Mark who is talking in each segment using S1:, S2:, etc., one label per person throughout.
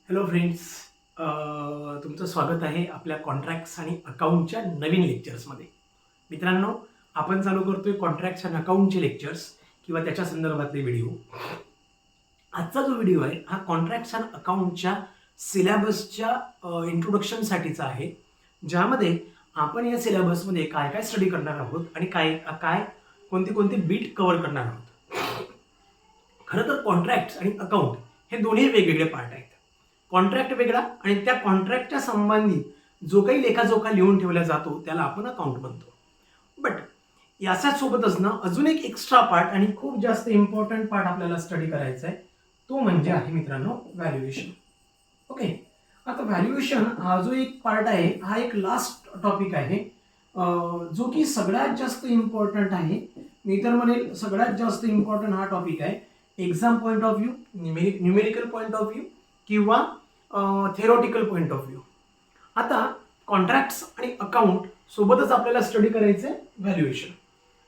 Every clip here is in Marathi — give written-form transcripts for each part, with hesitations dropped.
S1: हॅलो फ्रेंड्स, तुमचं स्वागत आहे आपल्या कॉन्ट्रॅक्ट्स आणि अकाउंटच्या नवीन लेक्चर्समध्ये. मित्रांनो, आपण चालू करतोय कॉन्ट्रॅक्ट्स आणि अकाउंटचे लेक्चर्स किंवा त्याच्या संदर्भातले व्हिडिओ. आजचा जो व्हिडिओ आहे हा कॉन्ट्रॅक्ट्स आणि अकाउंटच्या सिलेबसच्या इंट्रोडक्शनसाठीचा आहे, ज्यामध्ये आपण या सिलेबसमध्ये काय काय स्टडी करणार आहोत आणि काय काय कोणते कोणते बीट कव्हर करणार आहोत. खरं तर कॉन्ट्रॅक्ट्स आणि अकाउंट हे दोन्ही वेगवेगळे पार्ट आहेत. कॉन्ट्रॅक्ट वेगळा आणि त्या कॉन्ट्रॅक्टच्या संबंधित जो काही लेखाजोखा लिहून ठेवला जातो त्याला आपण अकाउंट म्हणतो. बट याच्याच सोबतच ना अजून एक एक्स्ट्रा पार्ट आणि खूप जास्त इम्पॉर्टंट पार्ट आपल्याला स्टडी करायचा आहे, तो म्हणजे आहे मित्रांनो व्हॅल्युएशन. ओके, आता व्हॅल्युएशन हा जो एक पार्ट आहे हा एक लास्ट टॉपिक आहे, जो की सगळ्यात जास्त इम्पॉर्टंट आहे. मी तर म्हणेल सगळ्यात जास्त इम्पॉर्टंट हा टॉपिक आहे exam point of view, numerical point of view किंवा थेरॉटिकल पॉईंट ऑफ व्ह्यू. आता कॉन्ट्रॅक्ट्स आणि अकाउंट सोबतच आपल्याला स्टडी करायचं आहे व्हॅल्युएशन.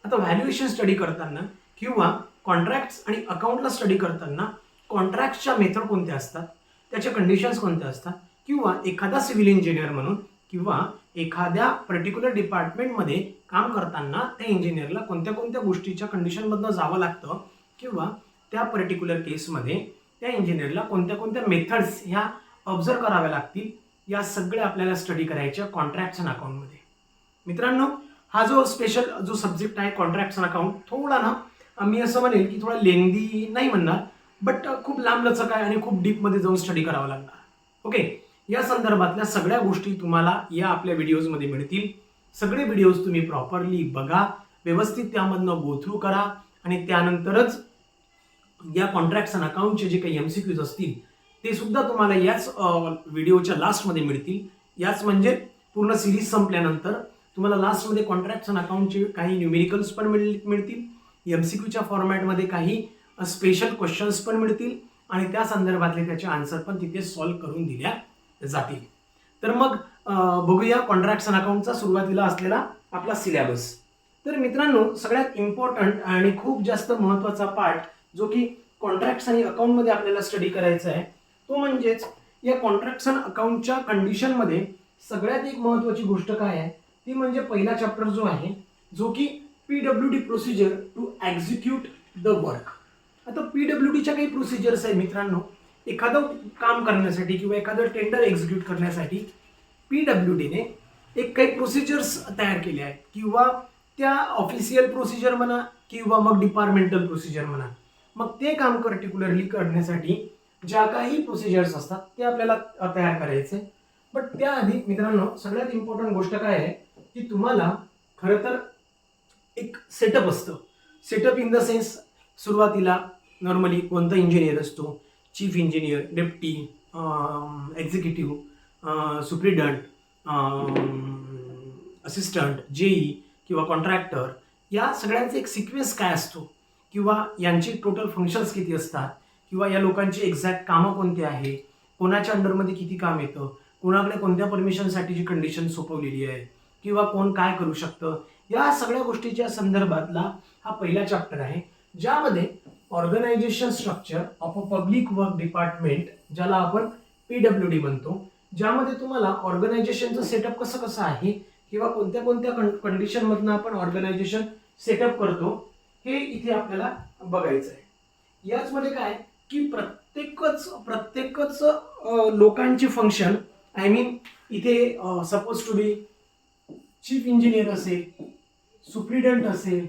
S1: आता व्हॅल्युएशन स्टडी करताना किंवा कॉन्ट्रॅक्ट्स आणि अकाउंटला स्टडी करताना कॉन्ट्रॅक्टच्या मेथड कोणत्या असतात, त्याच्या कंडिशन्स कोणत्या असतात, किंवा एखादा सिव्हिल इंजिनियर म्हणून किंवा एखाद्या पर्टिक्युलर डिपार्टमेंटमध्ये काम करताना त्या इंजिनियरला कोणत्या कोणत्या गोष्टीच्या कंडिशनमधनं जावं लागतं, किंवा त्या पर्टिक्युलर केसमध्ये त्या इंजिनियरला कोणत्या कोणत्या मेथड्स ह्या ऑब्झर्व कराव्या लागतील, या सगळ्या आपल्याला स्टडी करायच्या कॉन्ट्रॅक्ट्स आणि अकाउंटमध्ये. मित्रांनो, हा जो स्पेशल जो सब्जेक्ट आहे कॉन्ट्रॅक्ट्स आणि अकाउंट, थोडा ना मी असं म्हणेल की थोडा लेंदी नाही म्हणणार, बट खूप लांब लचक आहे आणि खूप डीपमध्ये जाऊन स्टडी करावं लागणार. ओके, या संदर्भातल्या सगळ्या गोष्टी तुम्हाला या आपल्या व्हिडिओजमध्ये मिळतील. सगळे व्हिडिओज तुम्ही प्रॉपरली बघा, व्यवस्थित त्यामधनं गो थ्रू करा आणि त्यानंतरच या कॉन्ट्रॅक्ट्स आणि अकाउंटचे जे काही एमसीक्यूज असतील ते सुद्धा तुम्हाला याच व्हिडिओच्या लास्टमध्ये मिळतील. याच म्हणजे पूर्ण सिरीज संपल्यानंतर तुम्हाला लास्टमध्ये कॉन्ट्रॅक्ट्स आणि अकाउंटचे काही न्यूमेरिकल्स पण मिळतील, एमसीक्यूच्या फॉर्मॅटमध्ये काही स्पेशल क्वेश्चन्स पण मिळतील आणि त्या संदर्भातले त्याचे आन्सर पण तिथे सॉल्व्ह करून दिल्या जातील. तर मग बघूया कॉन्ट्रॅक्ट्स आणि अकाउंटचा सुरुवातीला असलेला आपला सिलेबस. तर मित्रांनो, सगळ्यात इम्पॉर्टंट आणि खूप जास्त महत्त्वाचा पार्ट जो की कॉन्ट्रॅक्ट्स आणि अकाउंटमध्ये आपल्याला स्टडी करायचा आहे, तो म्हणजेच या कॉन्ट्रॅक्ट्स आणि अकाउंटच्या कंडिशनमध्ये सगळ्यात एक महत्त्वाची गोष्ट काय आहे, ती म्हणजे पहिला चॅप्टर जो आहे, जो की PWD procedure to execute the work. आता PWDच्या काही प्रोसिजर्स आहे मित्रांनो. एखादं काम करण्यासाठी किंवा एखादं टेंडर एक्झिक्यूट करण्यासाठी PWDने एक काही प्रोसिजर्स तयार केले आहेत, किंवा त्या ऑफिशियल प्रोसिजर म्हणा किंवा मग डिपार्टमेंटल प्रोसिजर म्हणा. मग ते काम पर्टिक्युलरली करण्यासाठी ज्या काही प्रोसिजर्स असतात ते आपल्याला तयार करायचे. बट त्याआधी मित्रांनो, सगळ्यात इम्पॉर्टंट गोष्ट काय आहे की तुम्हाला खरं तर एक सेटअप असतं. सेटअप इन द सेन्स, सुरुवातीला नॉर्मली कोणता इंजिनियर असतो, chief engineer, deputy, executive, superintendent, assistant, JE किंवा कॉन्ट्रॅक्टर, या सगळ्यांचा एक सिक्वेन्स काय असतो, किंवा यांची टोटल फंक्शन्स किती असतात, किंवा या लोकांची एक्झॅक्ट कामं कोणती आहे, कोणाच्या अंडरमध्ये किती काम येतं, कोणाकडे कोणत्या परमिशनसाठीची कंडिशन सोपवलेली आहे, किंवा कोण काय करू शकतं, या सगळ्या गोष्टीच्या संदर्भातला हा पहिला चॅप्टर आहे, ज्यामध्ये organisation structure of a public work department, ज्याला आपण PWD म्हणतो, ज्यामध्ये तुम्हाला ऑर्गनायझेशनचं सेटअप कसं कसं आहे किंवा कोणत्या कोणत्या कंडिशनमधनं आपण ऑर्गनायझेशन सेटअप करतो हे इथे आपल्याला बघायचं आहे. याचमध्ये काय की प्रत्येकच लोकांची फंक्शन, आय मीन इथे suppose to be chief engineer असेल, सुप्रिडंट असेल,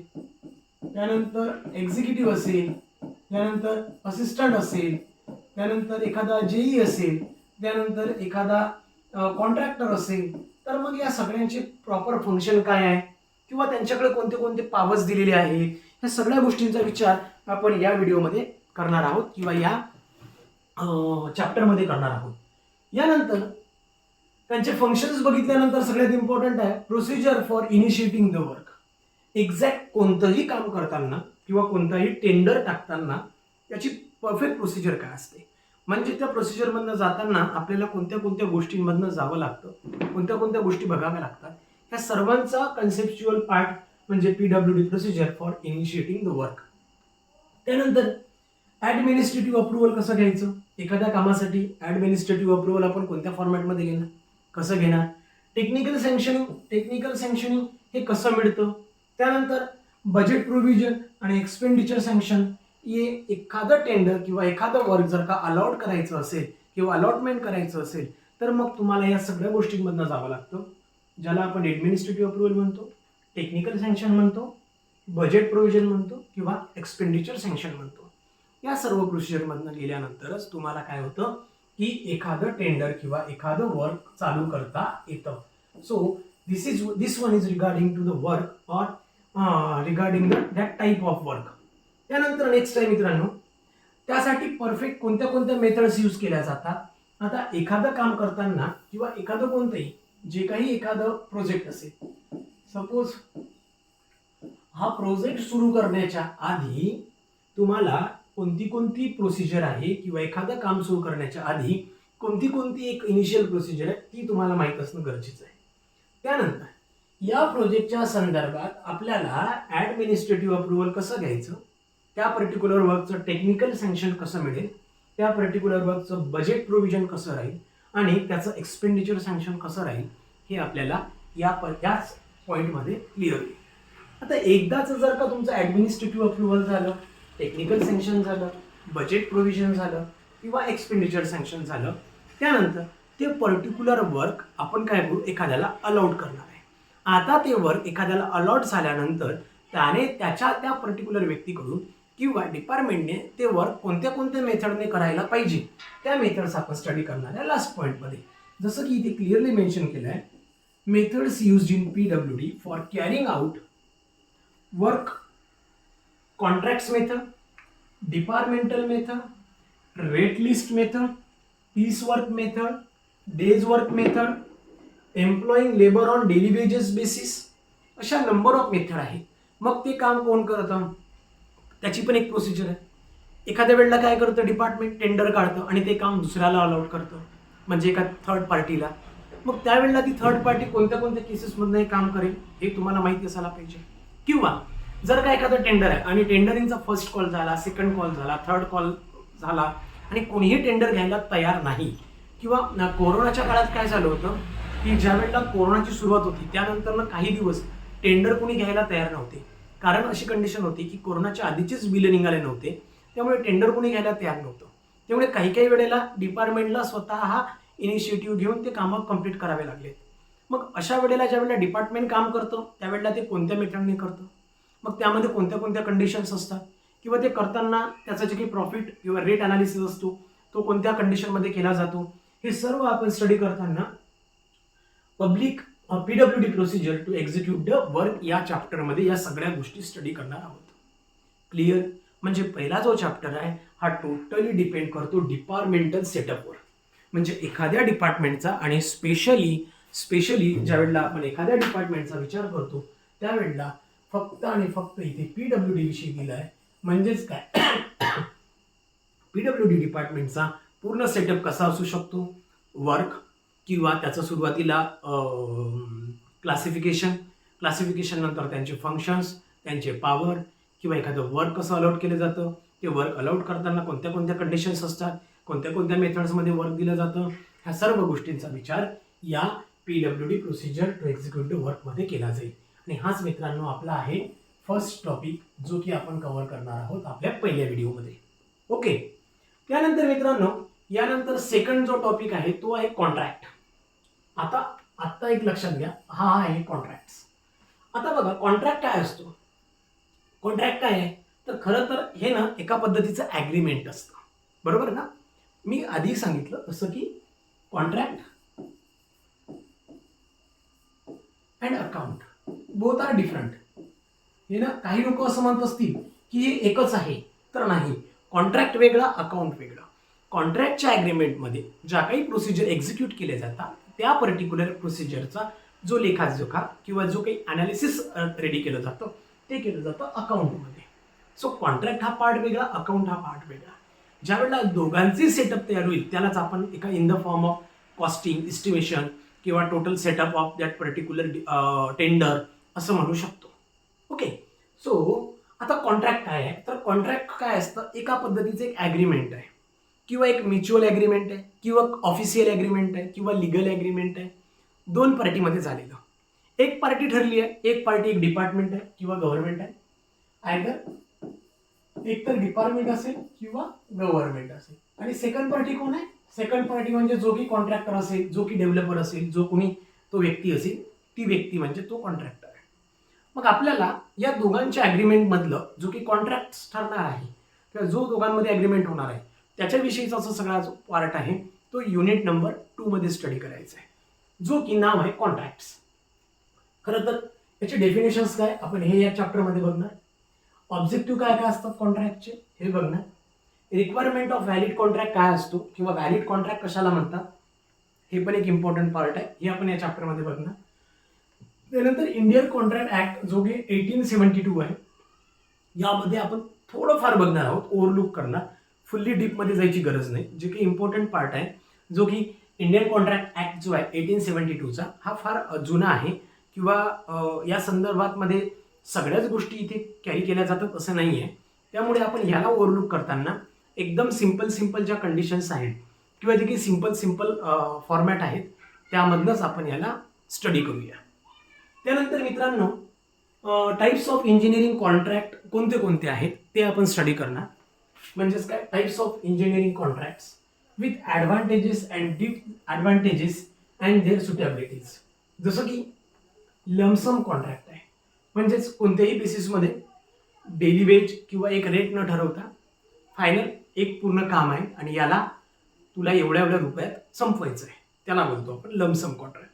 S1: त्यानंतर एक्झिक्युटिव्ह असेल, त्यानंतर असिस्टंट असेल, त्यानंतर एखादा जेई असेल, त्यानंतर एखादा कॉन्ट्रॅक्टर असेल, तर मग या सगळ्यांचे प्रॉपर फंक्शन काय आहे किंवा त्यांच्याकडे कोणते कोणते पॉवर्स दिलेले आहेत, ह्या सगळ्या गोष्टींचा विचार आपण या व्हिडिओमध्ये करणार आहोत किंवा या चॅप्टरमध्ये करणार आहोत. यानंतर त्यांचे फंक्शन्स बघितल्यानंतर सगळ्यात इम्पॉर्टंट आहे procedure for initiating the work. Exact कोणतंही काम करताना किंवा कोणताही टेंडर टाकताना त्याची परफेक्ट प्रोसिजर काय असते, म्हणजे त्या प्रोसिजरमधनं जाताना आपल्याला कोणत्या कोणत्या गोष्टींमधनं जावं लागतं, कोणत्या कोणत्या गोष्टी बघाव्या लागतात, ह्या सर्वांचा कन्सेप्च्युअल पार्ट म्हणजे PWD procedure for initiating the work. त्यानंतर ॲडमिनिस्ट्रेटिव्ह अप्रुव्हल कसं घ्यायचं? एखाद्या कामासाठी ॲडमिनिस्ट्रेटिव्ह अप्रुव्हल आपण कोणत्या फॉर्मॅटमध्ये घेणार, कसं घेणार? टेक्निकल सँक्शनिंग हे कसं मिळतं? त्यानंतर बजेट प्रोव्हिजन आणि एक्सपेंडिचर सँक्शन. हे एखादं टेंडर किंवा एखादं वर्क जर का अलॉट करायचं असेल किंवा अलॉटमेंट करायचं असेल तर मग तुम्हाला या सगळ्या गोष्टींमधनं जावं लागतं, ज्याला आपण ॲडमिनिस्ट्रेटिव्ह अप्रुव्हल म्हणतो, टेक्निकल सँक्शन म्हणतो, बजेट प्रोव्हिजन म्हणतो किंवा एक्सपेंडिचर सँक्शन म्हणतो. या सर्व प्रोसिजरमधनं गेल्यानंतरच तुम्हाला काय होतं की एखादं टेंडर किंवा एखादं वर्क चालू करता येतं. So this one is regarding to the work or regarding that type of work. त्यानंतर नेक्स्ट आहे मित्रांनो, त्यासाठी परफेक्ट कोणत्या कोणत्या मेथड्स यूज केल्या जातात. आता एखादं काम करताना किंवा एखादं कोणतंही जे काही एखादं प्रोजेक्ट असेल, सपोज हा प्रोजेक्ट सुरू करण्याच्या आधी तुम्हाला कोणती कोणती प्रोसिजर आहे किंवा एखादं काम सुरू करण्याच्या आधी कोणती कोणती एक इनिशियल प्रोसिजर आहे ती तुम्हाला माहीत असणं गरजेचं आहे. त्यानंतर या प्रोजेक्टच्या संदर्भात आपल्याला ॲडमिनिस्ट्रेटिव्ह अप्रुव्हल कसं घ्यायचं, त्या पर्टिक्युलर वर्कचं टेक्निकल सँक्शन कसं मिळेल, त्या पर्टिक्युलर वर्कचं बजेट प्रोव्हिजन कसं राहील आणि त्याचं एक्सपेंडिचर सँक्शन कसं राहील हे आपल्याला याच पॉईंटमध्ये क्लिअर होईल. आता एकदाच जर का तुमचं ॲडमिनिस्ट्रेटिव्ह अप्रुव्हल झालं, टेक्निकल सँक्शन झालं, बजेट प्रोव्हिजन झालं किंवा एक्सपेंडिचर सँक्शन झालं, त्यानंतर ते पर्टिक्युलर वर्क आपण काय करू, एखाद्याला अलॉट करणार आहे. आता ते वर्क एखाद्याला अलॉट झाल्यानंतर त्याने त्या पर्टिक्युलर व्यक्तीकडून किंवा डिपार्टमेंटने ते वर्क कोणत्या कोणत्या मेथडने करायला पाहिजे त्या मेथड्स आपण स्टडी करणार आहे लास्ट पॉईंटमध्ये. जसं की इथे क्लिअरली मेन्शन केलं आहे, methods used in PWD for carrying out work, contracts method, departmental method, rate list method, piece work method, days work method, employing labour on daily wages basis, अशा नंबर ऑफ मेथड आहेत. मग ते काम कोण करतं त्याची पण एक प्रोसिजर आहे. एखाद्या वेळेला काय करतं, डिपार्टमेंट टेंडर काढतं आणि ते काम दुसऱ्याला अलॉट करतं, म्हणजे एका थर्ड पार्टीला. मग त्यावेळेला ती थर्ड पार्टी कोणत्या कोणत्या केसेसमधनं हे काम करेल हे तुम्हाला माहिती असायला पाहिजे. किंवा जर का एखादं टेंडर आहे आणि टेंडरिंगचा फर्स्ट कॉल झाला, सेकंड कॉल झाला, थर्ड कॉल झाला आणि कोणीही टेंडर घ्यायला तयार नाही, किंवा कोरोनाच्या काळात काय झालं होतं की ज्या वेळेला कोरोनाची सुरुवात होती त्यानंतर काही दिवस टेंडर कोणी घ्यायला तयार नव्हते, कारण अशी कंडिशन होती की कोरोनाच्या आधीचेच बिल निघाले नव्हते, त्यामुळे टेंडर कोणी घ्यायला तयार नव्हतं. त्यामुळे काही वेळेला डिपार्टमेंटला स्वतः हा इनिशिएटिव्ह घेऊन ते कामं कंप्लीट करावे लागले. मग अशा वेळेला ज्या वेळेला डिपार्टमेंट काम करतं त्यावेळेला ते कोणत्या मेथडने करतं, मग त्यामध्ये कोणत्या कोणत्या कंडिशन्स असतात, किंवा ते करताना त्याचा जे काही प्रॉफिट किंवा रेट अनालिसिस असतो तो कोणत्या कंडिशनमध्ये केला जातो, हे सर्व आपण स्टडी करताना public PWD procedure to execute the work या चॅप्टरमध्ये या सगळ्या गोष्टी स्टडी करणार आहोत. क्लिअर? म्हणजे पहिला जो चॅप्टर आहे हा टोटली डिपेंड करतो डिपार्टमेंटल सेटअपवर. म्हणजे एखाद्या डिपार्टमेंटचा आणि स्पेशली ज्या वेळेला आपण एखाद्या डिपार्टमेंटचा विचार करतो त्यावेळेला फक्त आणि फक्त इथे PWD विषयी दिला आहे. म्हणजेच काय, PWD डिपार्टमेंटचा पूर्ण सेटअप कसा असू शकतो, वर्क किंवा त्याचं सुरुवातीला क्लासिफिकेशन नंतर त्यांचे फंक्शन्स, त्यांचे पॉवर, किंवा एखादं वर्क कसं अलॉट केलं जातं, ते वर्क अलॉट करताना कोणत्या कोणत्या कंडिशन्स असतात, कोणत्या कोणत्या मेथड्समध्ये वर्क दिलं जातं, ह्या सर्व गोष्टींचा विचार या PWD procedure to execute the वर्कमध्ये केला जाईल. आणि हाच मित्रांनो आपला आहे फर्स्ट टॉपिक जो की आपण कव्हर करणार आहोत आपल्या पहिल्या व्हिडिओमध्ये. ओके. त्यानंतर मित्रांनो यानंतर सेकंड जो टॉपिक आहे तो आहे कॉन्ट्रॅक्ट. आता एक लक्षात घ्या, हा आहे कॉन्ट्रॅक्ट. आता बघा कॉन्ट्रॅक्ट काय असतो, कॉन्ट्रॅक्ट काय आहे तर खरं तर हे ना एका पद्धतीचं ॲग्रीमेंट असतं, बरोबर ना. मी आधी सांगितलं तसं की contract and account both are different. हे ना काही लोक असं म्हणत असतील की हे एकच आहे, तर नाही. कॉन्ट्रॅक्ट वेगळा, अकाउंट वेगळा. कॉन्ट्रॅक्टच्या ॲग्रीमेंटमध्ये ज्या काही प्रोसिजर एक्झिक्यूट केल्या जातात त्या पर्टिक्युलर प्रोसिजरचा जो लेखाजोखा किंवा जो काही ॲनालिसिस रेडी केलं जातं ते केलं जातं अकाउंटमध्ये. सो कॉन्ट्रॅक्ट हा पार्ट वेगळा, अकाउंट हा पार्ट वेगळा. ज्या वेळेला दोघांची सेटअप तयार होईल त्यालाच आपण एका in the form of costing, estimation किंवा total setup of that particular tender असं म्हणू शकतो. ओके. सो आता कॉन्ट्रॅक्ट काय आहे, तर कॉन्ट्रॅक्ट काय असतं, एका पद्धतीचं एक ॲग्रीमेंट आहे किंवा एक म्युच्युअल ॲग्रीमेंट आहे किंवा ऑफिशियल ॲग्रीमेंट आहे किंवा लिगल ॲग्रीमेंट आहे, दोन पार्टीमध्ये झालेलं. एक पार्टी ठरली आहे, एक पार्टी एक डिपार्टमेंट आहे किंवा गव्हर्नमेंट आहे, आयदर एक तर डिपार्टमेंट असेल किंवा गव्हर्नमेंट असेल. आणि सेकंड पार्टी कोण आहे, सेकंड पार्टी म्हणजे जो की कॉन्ट्रॅक्टर असेल, जो की डेव्हलपर असेल, जो कोणी तो व्यक्ती असेल, ती व्यक्ती म्हणजे तो कॉन्ट्रॅक्टर आहे. मग आपल्याला या दोघांच्या ॲग्रीमेंटमधलं जो की कॉन्ट्रॅक्ट ठरणार आहे किंवा जो दोघांमध्ये ॲग्रीमेंट होणार आहे त्याच्याविषयीचा जो सगळा जो पार्ट आहे तो युनिट नंबर 2 मध्ये स्टडी करायचा आहे, जो की नाव आहे कॉन्ट्रॅक्ट्स. खरं तर याचे डेफिनेशन्स काय आपण हे या चॅप्टरमध्ये बघणार. ऑब्जेक्टिव्ह काय काय असतात कॉन्ट्रॅक्टचे हे बघणार. रिक्वायरमेंट ऑफ व्हॅलिड कॉन्ट्रॅक्ट काय असतो किंवा व्हॅलिड कॉन्ट्रॅक्ट कशाला म्हणतात हे पण एक इम्पॉर्टंट पार्ट आहे, हे आपण या चॅप्टरमध्ये बघणार. त्यानंतर इंडियन कॉन्ट्रॅक्ट ऍक्ट जो की 1872 आहे, यामध्ये आपण थोडंफार बघणार आहोत, ओव्हरलुक करणार, फुल्ली डीपमध्ये जायची गरज नाही, जे की इम्पॉर्टंट पार्ट आहे, जो की इंडियन कॉन्ट्रॅक्ट ऍक्ट जो आहे 1872चा हा फार जुना आहे किंवा या संदर्भात मध्ये सगळ्याच गोष्टी इथे कॅरी केल्या जातात असं नाही आहे. त्यामुळे आपण ह्याला ओव्हरलुक करताना एकदम सिंपल ज्या कंडिशन्स आहेत किंवा जे काही सिंपल फॉर्मॅट आहेत त्यामधनंच आपण याला स्टडी करूया. त्यानंतर मित्रांनो टाईप्स ऑफ इंजिनिअरिंग कॉन्ट्रॅक्ट कोणते कोणते आहेत ते आपण स्टडी करणार. म्हणजेच काय, types of engineering contracts with advantages and disadvantages and their suitabilities. जसं की लमसम कॉन्ट्रॅक्ट आहे, म्हणजेच कोणत्याही बेसिसमध्ये डेली वेज किंवा एक रेट न ठरवता फायनल एक पूर्ण काम आहे आणि याला तुला एवढ्या रुपयात संपवायचं आहे, त्याला बोलतो आपण लमसम कॉन्ट्रॅक्ट.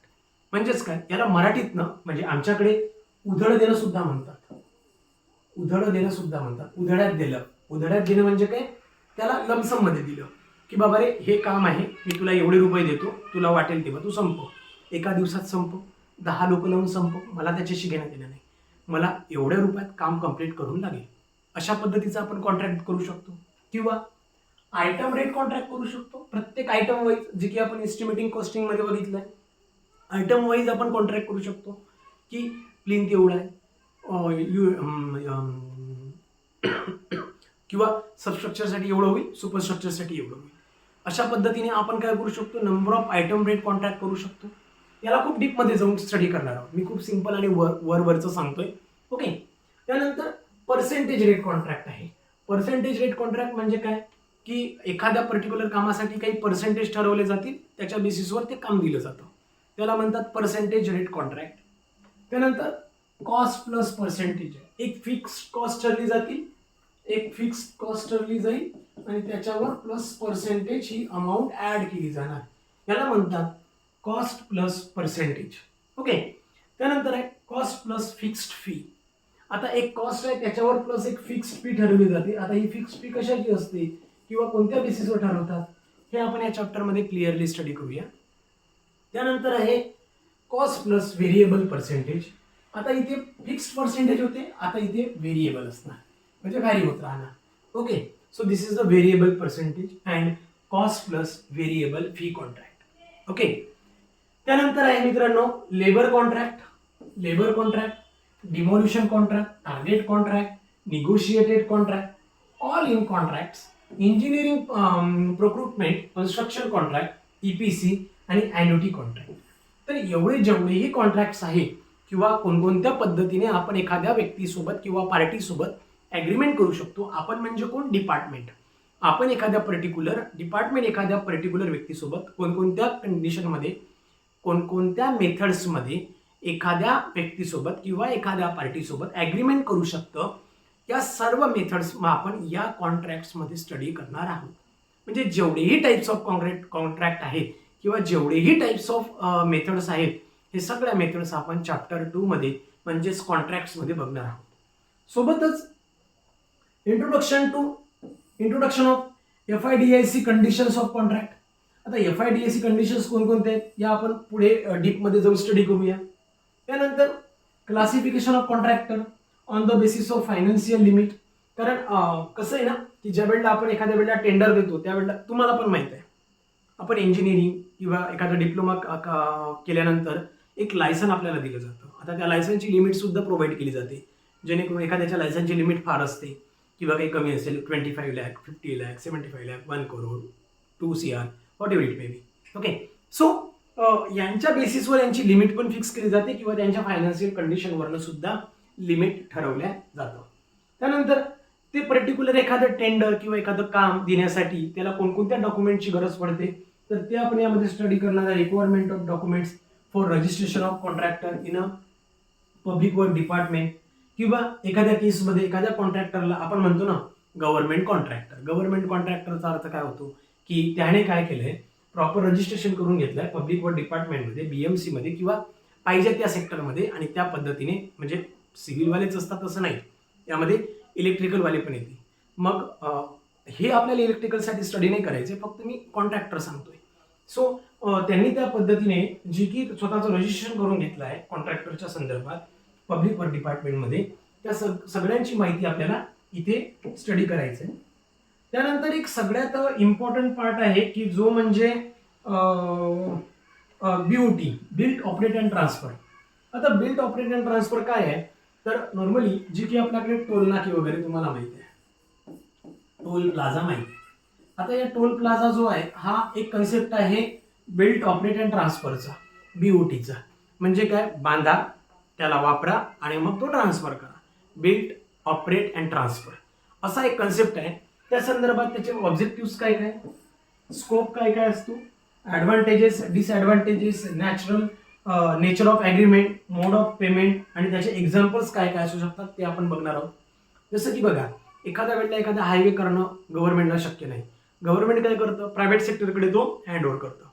S1: म्हणजेच काय, याला मराठीतनं म्हणजे आमच्याकडे उधळ देणं सुद्धा म्हणतात, उधळ्यात दिलं. उधळ्यात देणं म्हणजे काय, त्याला लमसम मध्ये दिलं की बाबा रे हे काम आहे, मी तुला एवढे रुपये देतो, तुला वाटेल तेव्हा तू संपव, एका दिवसात संपव, 10 लोक लावून संपव, मला त्याच्याशी घेणं देणं नाही, मला एवढ्या रुपयात काम कंप्लीट करून लागेल. अशा पद्धतीचा आपण कॉन्ट्रॅक्ट करू शकतो. किंवा आयटम रेट कॉन्ट्रॅक्ट करू शकतो, प्रत्येक आयटम वाईज, जे की आपण एस्टिमेटिंग कॉस्टिंग मध्ये बघितलंय, आयटम वाईज आपण कॉन्ट्रॅक्ट करू शकतो की प्लिंथ एवढा आहे किंवा सबस्ट्रक्चरसाठी एवढं होईल, सुपरस्ट्रक्चरसाठी एवढं होईल. अशा पद्धतीने आपण काय करू शकतो, number of item rate contract करू शकतो. याला खूप डीपमध्ये जाऊन स्टडी करणार आहोत, मी खूप सिंपल आणि वरचं सांगतोय. ओके. त्यानंतर पर्सेंटेज रेट कॉन्ट्रॅक्ट आहे. पर्सेंटेज रेट कॉन्ट्रॅक्ट म्हणजे काय की एखाद्या पर्टिक्युलर कामासाठी काही पर्सेंटेज ठरवले जातील, त्याच्या बेसिसवर ते काम दिलं जातं, त्याला म्हणतात पर्सेंटेज रेट कॉन्ट्रॅक्ट. त्यानंतर कॉस्ट प्लस पर्सेंटेज आहे, एक फिक्स कॉस्ट ठरली जातील, एक फिक्स कॉस्ट ठरली जाईल आणि त्याच्यावर प्लस पर्सेंटेज ही अमाऊंट ऍड केली जाणार, याला म्हणतात कॉस्ट प्लस पर्सेंटेज. ओके. त्यानंतर आहे कॉस्ट प्लस फिक्स्ड फी. आता एक कॉस्ट आहे त्याच्यावर प्लस एक फिक्स्ड फी ठरवली जाते. आता ही फिक्स्ड फी कशाची असते किंवा कोणत्या बेसिसवर ठरवतात हे आपण या चॅप्टरमध्ये क्लिअरली स्टडी करूया. त्यानंतर आहे कॉस्ट प्लस व्हेरिएबल पर्सेंटेज. आता इथे फिक्स्ड पर्सेंटेज होते, आता इथे व्हेरिएबल असणार, म्हणजे व्हॅरी होत राहणार. Okay. So this is the variable percentage and cost plus variable fee contract. Okay. त्यानंतर आहे मित्रांनो labour contract, demolition contract, target contract, negotiated contract, all in contracts, engineering procurement, construction contract, EPC आणि ॲन्युटी कॉन्ट्रॅक्ट. तर जेवढेही कॉन्ट्रॅक्ट्स आहेत किंवा कोणकोणत्या पद्धतीने आपण एखाद्या व्यक्तीसोबत किंवा पार्टीसोबत ॲग्रीमेंट करू शकतो. आपण म्हणजे कोण, डिपार्टमेंट. आपण एखाद्या पर्टिक्युलर व्यक्तीसोबत कोणकोणत्या कंडिशनमध्ये, कोणकोणत्या मेथड्समध्ये एखाद्या व्यक्तीसोबत किंवा एखाद्या पार्टीसोबत ॲग्रीमेंट करू शकतं, या सर्व मेथड्स आपण या कॉन्ट्रॅक्ट्समध्ये स्टडी करणार आहोत. म्हणजे जेवढेही टाईप्स ऑफ कॉन्ट्रॅक्ट आहेत किंवा जेवढेही टाईप्स ऑफ मेथड्स आहेत, हे सगळ्या मेथड्स आपण चॅप्टर 2 मध्ये म्हणजेच कॉन्ट्रॅक्ट्समध्ये बघणार आहोत. सोबतच introduction of FIDIC conditions of contract. आता FIDIC कंडिशन्स कोणकोणते आहेत या आपण पुढे डीपमध्ये जाऊन स्टडी करूया. त्यानंतर classification of contractor on the basis of financial limit. कारण कसं आहे ना की ज्या वेळेला आपण एखाद्या वेळेला टेंडर देतो त्यावेळेला तुम्हाला पण माहित आहे, आपण इंजिनिअरिंग किंवा एखादा डिप्लोमा केल्यानंतर एक लायसन आपल्याला दिलं जातं. आता त्या लायसनची लिमिट सुद्धा प्रोव्हाइड केली जाते. जेणेकरून एखाद्याच्या लायसन्सची लिमिट फार असते किंवा काही कमी असेल 25 lakh 50 lakh 75 lakh 1 crore 2 CR what ever it may be. Okay, so यांच्या बेसिसवर यांची लिमिट पण फिक्स केली जाते किंवा त्यांच्या फायनान्शियल कंडिशनवरनं सुद्धा लिमिट ठरवल्या जातं. त्यानंतर ते पर्टिक्युलर एखादं टेंडर किंवा एखादं काम देण्यासाठी त्याला कोणकोणत्या डॉक्युमेंटची गरज पडते तर ते आपण यामध्ये स्टडी करणार आहे. Requirement of documents for registration of contractor in a public work department किंवा एखाद्या केसमध्ये एखाद्या कॉन्ट्रॅक्टरला आपण म्हणतो ना गव्हर्नमेंट कॉन्ट्रॅक्टर. गव्हर्नमेंट कॉन्ट्रॅक्टरचा अर्थ काय होतो की त्याने काय केलंय प्रॉपर रजिस्ट्रेशन करून घेतलंय पब्लिक वर्क डिपार्टमेंटमध्ये BMC मध्ये किंवा पाहिजे त्या सेक्टरमध्ये आणि त्या पद्धतीने म्हणजे सिव्हिलवालेच असतात असं नाही, यामध्ये इलेक्ट्रिकलवाले पण येते. मग हे आपल्याला इलेक्ट्रिकलसाठी स्टडी नाही करायचे, फक्त मी कॉन्ट्रॅक्टर सांगतोय. सो त्यांनी त्या पद्धतीने जी की स्वतःचं रजिस्ट्रेशन करून घेतलं आहे कॉन्ट्रॅक्टरच्या संदर्भात पब्लिक वर्क डिपार्टमेंटमध्ये, त्या सगळ्यांची माहिती आपल्याला इथे स्टडी करायचं आहे. त्यानंतर एक सगळ्यात इम्पॉर्टंट पार्ट आहे की जो म्हणजे BOT, built operate and transfer. आता बिल्ट ऑपरेट अँड ट्रान्सफर काय आहे तर नॉर्मली जी की आपल्याकडे टोल नाके वगैरे तुम्हाला माहिती आहे, टोल प्लाझा माहिती आहे. आता या टोल प्लाझा जो आहे हा एक कन्सेप्ट आहे बिल्ट ऑपरेट अँड ट्रान्सफरचा, BOTचा. म्हणजे काय, बांधा, त्याला वापरा आणि मग तो ट्रान्सफर करा. बिल्ट ऑपरेट अँड ट्रान्सफर असा एक कन्सेप्ट आहे. त्या संदर्भात त्याचे ऑब्जेक्टिव्ह काय काय, स्कोप काय काय असतो, advantages disadvantages, nature of agreement, mode of payment आणि त्याचे एक्झाम्पल्स काय काय असू शकतात ते आपण बघणार आहोत. जसं की बघा, एखाद्या वेळेला एखादा हायवे करणं गव्हर्नमेंटला शक्य नाही. गव्हर्नमेंट काय करतं, प्रायव्हेट सेक्टरकडे तो हँड ओव्हर करतं.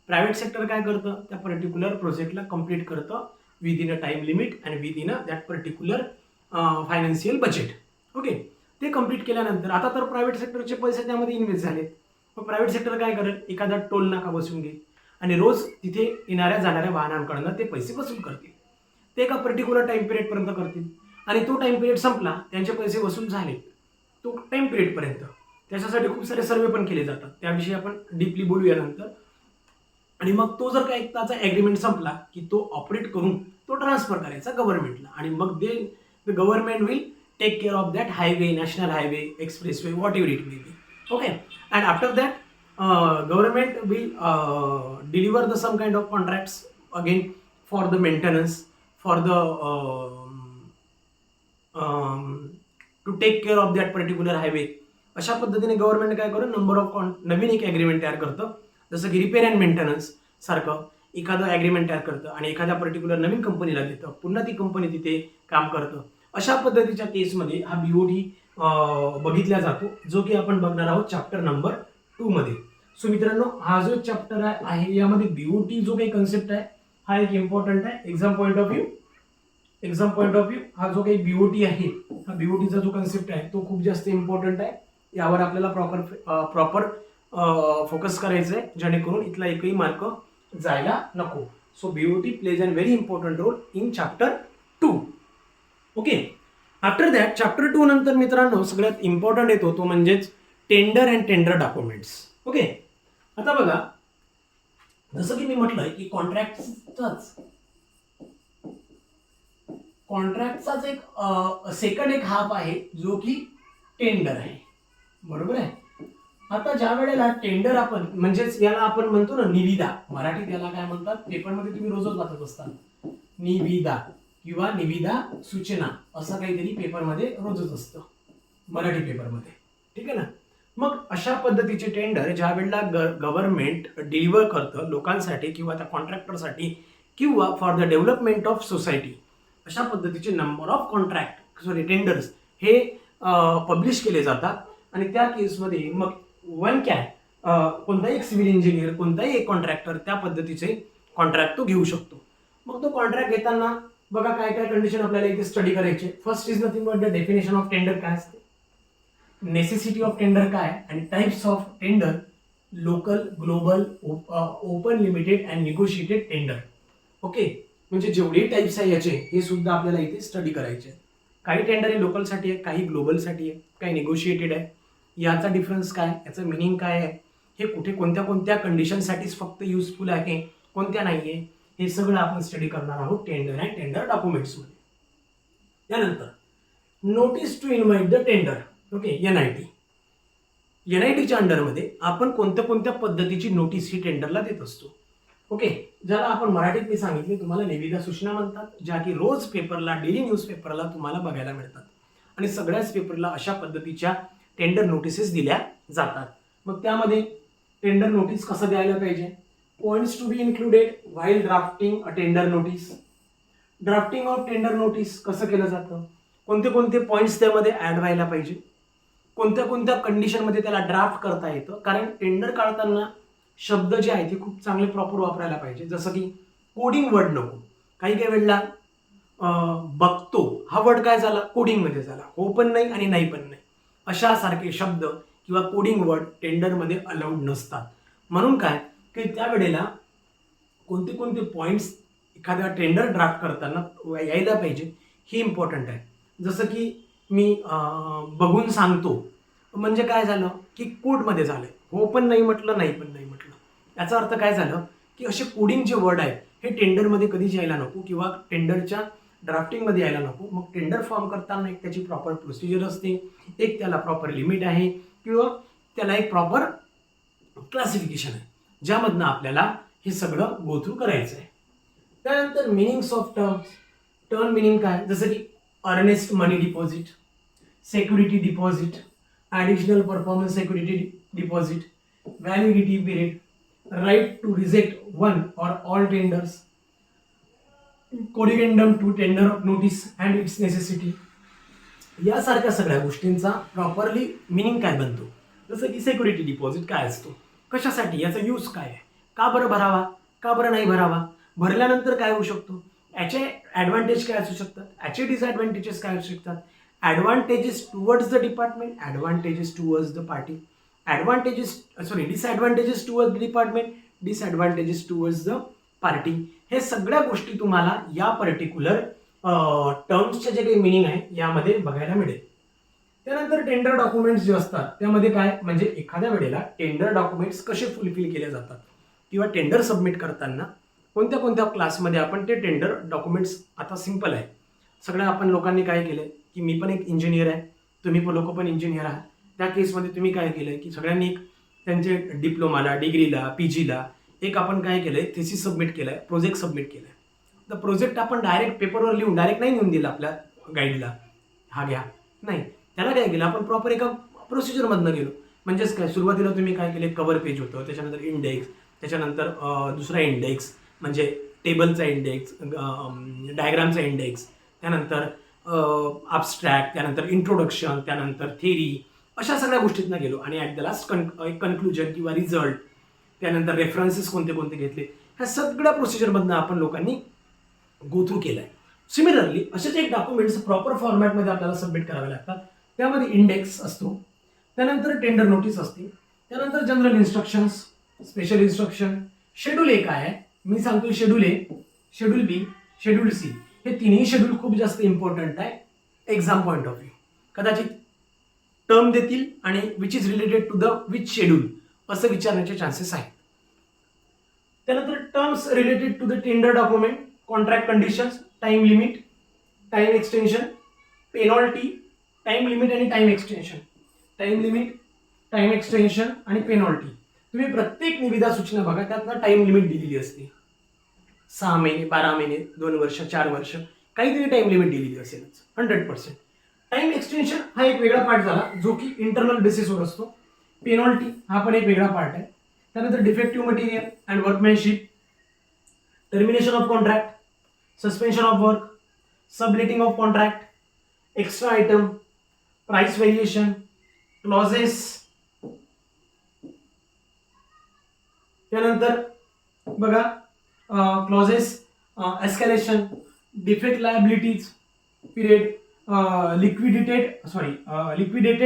S1: प्रायव्हेट सेक्टर काय करतं, त्या पर्टिक्युलर प्रोजेक्टला कम्प्लीट करतं within a time limit and within a that particular financial budget. Okay, ते कम्प्लीट केल्यानंतर आता तर प्रायव्हेट सेक्टरचे पैसे त्यामध्ये इन्व्हेस्ट झालेत. मग प्रायव्हेट सेक्टर काय करेल, एखादा टोल नाका बसून घेईल आणि रोज तिथे येणाऱ्या जाणाऱ्या वाहनांकडनं ते पैसे वसूल करतील. ते एका पर्टिक्युलर टाइम पिरियडपर्यंत करतील आणि तो टाइम पिरियड संपला, त्यांचे पैसे वसूल झाले तो टाइम पिरियडपर्यंत. त्याच्यासाठी खूप सारे सर्वे पण केले जातात, त्याविषयी आपण डीपली बोलूया नंतर. आणि मग तो जर का एक त्याचा ॲग्रीमेंट संपला की तो ऑपरेट करून तो ट्रान्सफर करायचा गव्हर्नमेंटला आणि मग the government will take care of that highway, national highway, expressway, whatever it may be. Okay, and after that government will deliver the some kind of contracts again for the maintenance, for the to take care of that particular highway. अशा पद्धतीने गव्हर्नमेंट काय करून नंबर ऑफ नवीन एक ॲग्रीमेंट तयार करतं. जसं की रिपेअर अँड मेंटेनन्स सारखं एखादं ॲग्रीमेंट तयार करतं आणि एखाद्या पर्टिक्युलर नवीन कंपनीला देतं, पुन्हा ती कंपनी तिथे काम करतं. अशा पद्धतीच्या केसमध्ये हा BOT बघितला जातो, जो की आपण बघणार आहोत चॅप्टर नंबर 2 मध्ये. सो मित्रांनो, हा जो चॅप्टर आहे यामध्ये BOT जो काही कन्सेप्ट आहे हा एक इम्पॉर्टंट आहे. एक्झाम पॉईंट ऑफ व्ह्यू हा जो काही BOT आहे, हा BOTचा जो कन्सेप्ट आहे तो खूप जास्त इम्पॉर्टंट आहे. यावर आपल्याला प्रॉपर फोकस करायचं आहे, जेणेकरून इथला एकही मार्क जायला नको. So BOT plays an very important role in chapter 2. Okay, after that chapter 2 नंतर मित्रांनो सगळ्यात इम्पॉर्टंट येतो तो म्हणजेच tender and tender documents. Okay, आता बघा, जसं की मी म्हटलंय की कॉन्ट्रॅक्टचाच एक सेकंड एक हाफ आहे जो की टेंडर आहे, बरोबर आहे. आता ज्या वेळेला टेंडर आपण म्हणजेच याला आपण म्हणतो ना निविदा, मराठीत याला काय म्हणतात, पेपरमध्ये तुम्ही रोजच वाचत असतात निविदा किंवा निविदा सूचना असं काहीतरी पेपरमध्ये रोजच असतं मराठी पेपरमध्ये, ठीक आहे ना. मग अशा पद्धतीचे टेंडर ज्या वेळेला गव्हर्नमेंट डिलिव्हर करतं लोकांसाठी किंवा त्या कॉन्ट्रॅक्टरसाठी किंवा for the development of society, अशा पद्धतीचे नंबर ऑफ टेंडर्स हे पब्लिश केले जातात. आणि त्या केसमध्ये मग वन कोणताही एक सिव्हिल इंजिनियर, कोणताही एक कॉन्ट्रॅक्टर त्या पद्धतीचे कॉन्ट्रॅक्ट तो घेऊ शकतो. मग तो कॉन्ट्रॅक्ट घेताना बघा काय काय कंडिशन आपल्याला इथे स्टडी करायचे. First is nothing but the definition of tender काय असते, नेसेसिटी ऑफ टेंडर काय आणि types of tender, local, global, open, limited and negotiated tender. Okay, म्हणजे जेवढे टाइप्स आहे याचे हे सुद्धा आपल्याला इथे स्टडी करायचे. काही टेंडर हे लोकलसाठी आहे, काही ग्लोबलसाठी आहे, काही निगोशिएटेड आहे. याचा डिफरन्स काय, याचं मिनिंग काय आहे, हे कुठे कोणत्या कोणत्या कंडिशनसाठीच फक्त युजफुल आहे, कोणत्या नाही आहे, हे सगळं आपण स्टडी करणार आहोत टेंडर अँड टेंडर डॉक्युमेंट्समध्ये. त्यानंतर notice to invite the tender. Okay, NITच्या अंडरमध्ये आपण कोणत्या कोणत्या पद्धतीची नोटीस ही टेंडरला देत असतो. ओके, ज्याला आपण मराठीत मी सांगितले तुम्हाला निविदा सूचना म्हणतात, ज्या की रोज पेपरला, डेली न्यूज पेपरला तुम्हाला बघायला मिळतात आणि सगळ्याच पेपरला अशा पद्धतीच्या टेंडर नोटिसेस दिल्या जातात. मग त्यामध्ये टेंडर नोटीस कसं द्यायला पाहिजे, points to be included while drafting a tender notice. Drafting of tender notice कसं केलं जातं, कोणते कोणते पॉईंट्स त्यामध्ये ऍड व्हायला पाहिजे, कोणत्या कोणत्या कंडिशनमध्ये त्याला ड्राफ्ट करता येतं. कारण टेंडर काढताना शब्द जे आहेत ते खूप चांगले प्रॉपर वापरायला पाहिजे. जसं की कोडिंग वर्ड नको. काही काही वेळेला बघतो हा वर्ड काय झाला, कोडिंगमध्ये झाला, हो पण नाही आणि नाही पण नाही, अशा सारखे शब्द किंवा कोडिंग वर्ड टेंडरमध्ये अलाउड नसतात. म्हणून काय की त्यावेळेला कोणते कोणते पॉईंट्स एखाद्या टेंडर ड्राफ्ट करताना यायला पाहिजे ही इम्पॉर्टंट आहे. जसं की मी बघून सांगतो म्हणजे काय झालं की कोडमध्ये झालं, हो पण नाही म्हटलं, नाही पण नाही म्हटलं. याचा अर्थ काय झालं की असे कोडिंग जे वर्ड आहेत हे टेंडरमध्ये कधीच यायला नको किंवा टेंडरच्या ड्राफ्टिंगमध्ये यायला नको. मग टेंडर फॉर्म करताना एक त्याची प्रॉपर प्रोसिजर असते, एक त्याला प्रॉपर लिमिट आहे किंवा त्याला एक प्रॉपर क्लासिफिकेशन आहे, ज्यामधनं आपल्याला हे सगळं गो थ्रू करायचं आहे. त्यानंतर meanings of terms. Term meaning काय, जसं की earnest money deposit, security deposit, additional performance security deposit, validity period, right to reject one or all tenders, corrigendum to tender notice and its necessity. यासारख्या सगळ्या गोष्टींचा प्रॉपरली मिनिंग काय बनतो. जसं की सिक्युरिटी डिपॉझिट काय असतो, कशासाठी, याचा यूज काय आहे, का बरं भरावा, का बरं नाही भरावा, भरल्यानंतर काय होऊ शकतो, याचे ॲडव्हान्टेज काय असू शकतात, याचे डिसॲडव्हान्टेजेस काय असू शकतात. Advantages towards the department, advantages towards the party, disadvantages towards the department, disadvantages towards the party. हे सगळ्या गोष्टी तुम्हाला या पर्टिक्युलर टर्म्सचे जे काही मिनिंग आहे यामध्ये बघायला मिळेल. त्यानंतर टेंडर डॉक्युमेंट्स जे असतात त्यामध्ये काय म्हणजे एखाद्या वेळेला टेंडर डॉक्युमेंट्स कसे फुलफिल केले जातात किंवा टेंडर सबमिट करताना कोणत्या कोणत्या क्लासमध्ये आपण ते टेंडर डॉक्युमेंट्स. आता सिंपल आहे, सगळ्या आपण लोकांनी काय केलं की मी पण एक इंजिनियर आहे, तुम्ही पण लोक पण इंजिनियर आहात. त्या केसमध्ये तुम्ही काय केलं की सगळ्यांनी एक त्यांचे डिप्लोमाला, डिग्रीला, PGला एक आपण काय केलंय, थेसिस सबमिट केलाय, प्रोजेक्ट सबमिट केलाय. तर प्रोजेक्ट आपण डायरेक्ट पेपरवर लिहून डायरेक्ट नाही नेऊन दिला आपल्या गाईडला, हा घ्या, नाही, त्याला काय केलं आपण प्रॉपर एका प्रोसिजरमधनं गेलो. म्हणजेच काय, सुरुवातीला तुम्ही काय केले, कव्हर पेज होतं, त्याच्यानंतर इंडेक्स, त्याच्यानंतर दुसरा इंडेक्स म्हणजे टेबलचा इंडेक्स, डायग्रामचा इंडेक्स, त्यानंतर ॲब्स्ट्रॅक्ट, त्यानंतर इंट्रोडक्शन, त्यानंतर थेरी, अशा सगळ्या गोष्टींना गेलो आणि ॲट द लास्ट कन्क्लुजन किंवा रिझल्ट, त्यानंतर रेफरन्सेस कोणते कोणते घेतले, ह्या सगळ्या प्रोसिजरमधनं आपण लोकांनी गो थ्रू केलं आहे. सिमिलरली असेच एक डॉक्युमेंट्स प्रॉपर फॉर्मॅटमध्ये आपल्याला सबमिट करावे लागतात. त्यामध्ये इंडेक्स असतो, त्यानंतर टेंडर नोटीस असते, त्यानंतर general instructions, special instruction, schedule A काय आहे मी सांगतो, schedule A, schedule B, schedule C. हे तिन्ही शेड्यूल खूप जास्त इम्पॉर्टंट आहे एक्झाम पॉईंट ऑफ व्ह्यू. कदाचित टर्म देतील आणि which is related to the which schedule असं विचारण्याचे चान्सेस आहेत. त्यानंतर terms related to the tender document, contract conditions, time limit, time extension, penalty, time limit आणि time extension, time limit, time extension आणि पेनॉल्टी. तुम्ही प्रत्येक निविदा सूचना बघा, त्यातनं टाइम लिमिट दिलेली असते. 6 महिने, 12 महिने, 2 वर्ष, 4 वर्ष, काहीतरी टाइम लिमिट दिलेली असेलच 100%. टाइम एक्सटेन्शन हा एक वेगळा पार्ट झाला जो की इंटरनल बेसिसवर असतो. पेनॉल्टी हा पण एक वेगळा पार्ट आहे. त्यानंतर defective material and workmanship, termination of contract, suspension of work, subletting of contract, extra item, price variation, clauses. त्यानंतर बघा clauses, escalation, defect liabilities, period, liquidated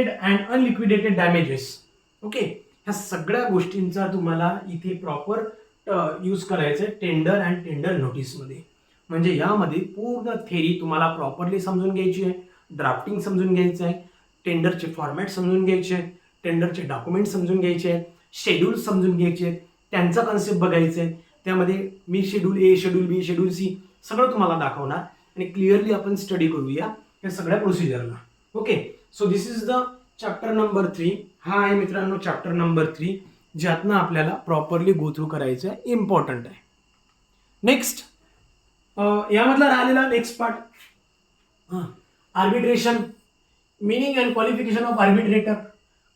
S1: and unliquidated damages. Okay, ह्या सगळ्या गोष्टींचा तुम्हाला इथे प्रॉपर यूज करायचं आहे टेंडर अँड टेंडर नोटीसमध्ये. म्हणजे यामध्ये पूर्ण थेरी तुम्हाला प्रॉपरली समजून घ्यायची आहे, ड्राफ्टिंग समजून घ्यायचं आहे, टेंडरचे फॉर्मॅट समजून घ्यायचे आहेत, टेंडरचे डॉक्युमेंट समजून घ्यायचे आहेत, शेड्यूल समजून घ्यायचे आहेत, त्यांचा कन्सेप्ट बघायचं आहे. त्यामध्ये मी schedule A, schedule B, schedule C सगळं तुम्हाला दाखवणार आणि क्लिअरली आपण स्टडी करूया या सगळ्या प्रोसिजरला. Okay, so this is the chapter number 3. हा आहे मित्रांनो चॅप्टर नंबर 3, ज्यातनं आपल्याला प्रॉपरली गो थ्रू करायचं आहे, इम्पॉर्टंट आहे. नेक्स्ट यामधला राहिलेला next part arbitration, meaning and qualification of arbitrator.